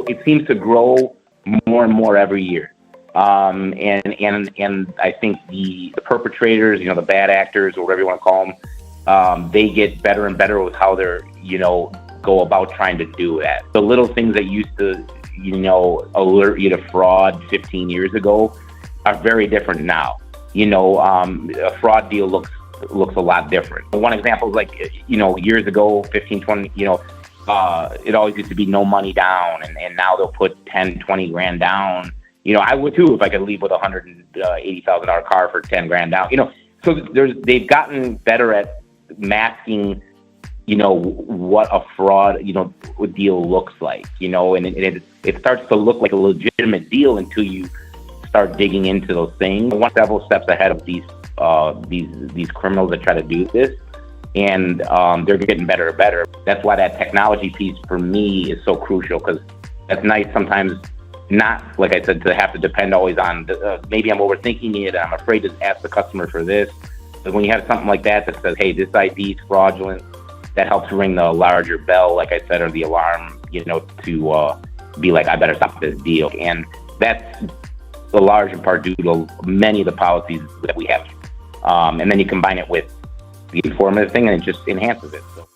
It seems to grow more and more every year. And I think the perpetrators, the bad actors or whatever you want to call them, they get better and better with how they're, go about trying to do that. The little things that used to, alert you to fraud 15 years ago are very different now. A fraud deal looks a lot different. One example is like, years ago, 15, 20, it always used to be no money down, and now they'll put 10, 20 grand down. I would too if I could leave with a $180,000 car for 10 grand down. So they've gotten better at masking, what a fraud, deal looks like, and it starts to look like a legitimate deal until you start digging into those things. One several steps ahead of these criminals that try to do this, and they're getting better and better. That's why that technology piece for me is so crucial, because that's nice sometimes. Not, like I said, to have to depend always on, maybe I'm overthinking it, I'm afraid to ask the customer for this. But when you have something like that says, hey, this ID is fraudulent, that helps ring the larger bell, like I said, or the alarm, to be like, I better stop this deal. And that's a large in part due to many of the policies that we have. And then you combine it with the informative thing, and it just enhances it. So.